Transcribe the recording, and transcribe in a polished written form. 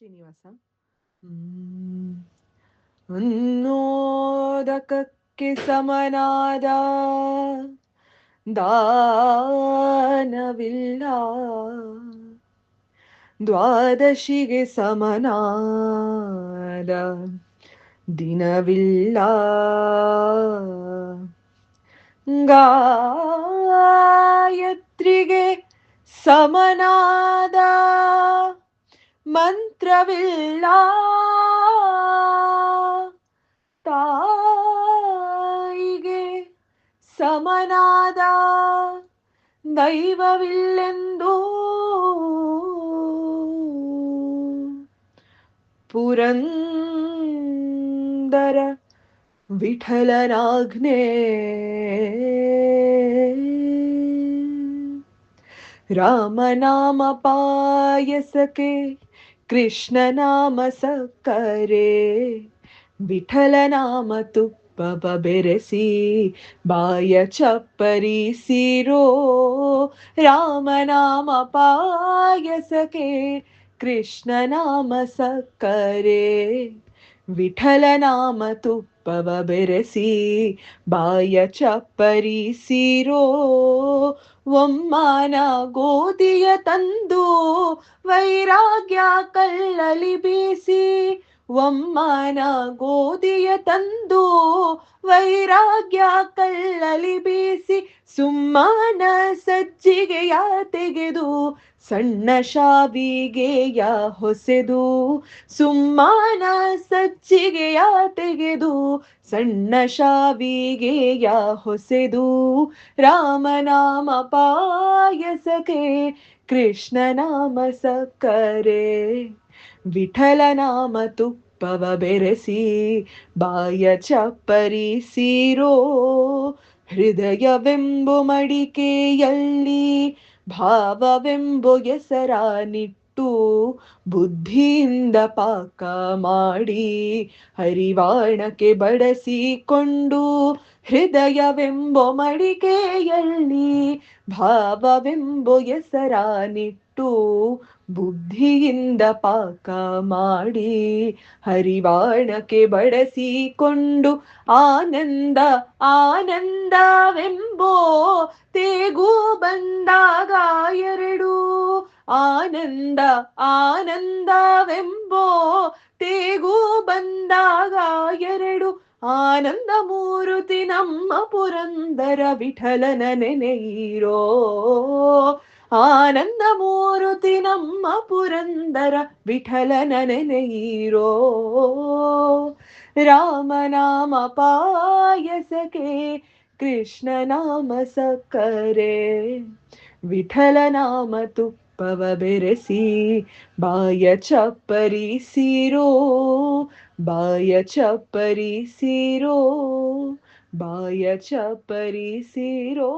ಶ್ರೀನಿವಾಸ. ಅನ್ನೋದಕಕ್ಕೆ ಸಮನಾದ ದಾನವಿಲ್ಲ, ದ್ವಾದಶಿಗೆ ಸಮನಾದ ದಿನವಿಲ್ಲ, ಗಾಯತ್ರಿಗೆ ಸಮನಾದ ಮಂತ್ರವಿಲ್ಲ, ತಾಯಿಗೆ ಸಮನಾದ ದೈವವಿಲ್ಲೆಂದು ಪುರಂದರ ವಿಠಲನಾಜ್ಞೆ. ರಾಮನಾಮ ಪಾಯಸಕ್ಕೆ ಕೃಷ್ಣನಾಮ ಸಕ್ಕರೆ, ವಿಠಲನಾಮ ತುಪ್ಪವ ಬೆರೆಸಿ ಬಾಯ ಚಪ್ಪರಿಸಿರೋ. ರಾಮನಾಮ ಪಾಯಸಕ್ಕೆ ಕೃಷ್ಣನಾಮ ಸಕ್ಕರೆ, ವಿಠಲನಾಮ ತುಪ್ಪವ ಬೆರೆಸಿ ಬಾಯ ಚಪ್ಪರಿಸಿರೋ. ಒಮ್ಮನ ಗೋಧಿಯ ತಂದು ವೈರಾಗ್ಯ ಕಲ್ಲಲಿ ಬೀಸಿ, ಒಮ್ಮನ ಗೋಧಿಯ ತಂದು ವೈರಾಗ್ಯ ಕಲ್ಲಲಿ ಬೀಸಿ, ಸುಮ್ಮನ ಸಜ್ಜಿಗೆಯ ತೆಗೆದು ಸಣ್ಣ ಶಾವಿಗೆಯ ಹೊಸೆದು, ಸುಮ್ಮನ ಸಜ್ಜಿಗೆಯ ತೆಗೆದು ಸಣ್ಣ ಶಾವಿಗೆಯ ಹೊಸೆದು. ರಾಮನಾಮ ಪಾಯಸಕ್ಕೆ ಕೃಷ್ಣನಾಮ ಸಕ್ಕರೆ, ವಿಠಲನಾಮ ತುಪ್ಪವ ಬೆರೆಸಿ ಬಾಯ ಚಪ್ಪರಿಸಿರೋ. ಹೃದಯವೆಂಬು ಮಡಿಕೆಯಲ್ಲಿ ಭಾವವೆಂಬು ಹೆಸರಾನಿಟ್ಟು, ಬುದ್ಧಿಯಿಂದ ಪಾಕ ಮಾಡಿ ಹರಿವಾಣಕ್ಕೆ ಬಡಿಸಿಕೊಂಡು. ಹೃದಯವೆಂಬು ಮಡಿಕೆಯಲ್ಲಿ ಭಾವವೆಂಬು ಹೆಸರಾನಿಟ್ಟು, ಬುದ್ಧಿಯಿಂದ ಪಾಕ ಮಾಡಿ ಹರಿವಾಣಕ್ಕೆ ಬಡಿಸಿಕೊಂಡು. ಆನಂದ ಆನಂದವೆಂಬೋ ತೇಗು ಬಂದಾಗ ಎರಡು, ಆನಂದ ಆನಂದವೆಂಬೋ ತೇಗು ಬಂದಾಗ ಎರಡು. ಆನಂದ ಮೂರುತಿ ನಮ್ಮ ಪುರಂದರ ವಿಠಲನ ನೆನೆಯಿರೋ. ಆನಂದ ಮೂರುತಿ ನಮ್ಮ ಪುರಂದರ ವಿಠಲನ ನೆನೆಯಿರೋ. ರಾಮನಾಮ ಪಾಯಸಕ್ಕೆ ಕೃಷ್ಣನಾಮ ಸಕ್ಕರೆ, ವಿಠಲನಾಮ ತುಪ್ಪವ ಬೆರೆಸಿ ಬಾಯ ಚಪ್ಪರಿಸಿರೋ. ಬಾಯ ಚಪ್ಪರಿಸಿರೋ, ಬಾಯ ಚಪ್ಪರಿಸಿರೋ.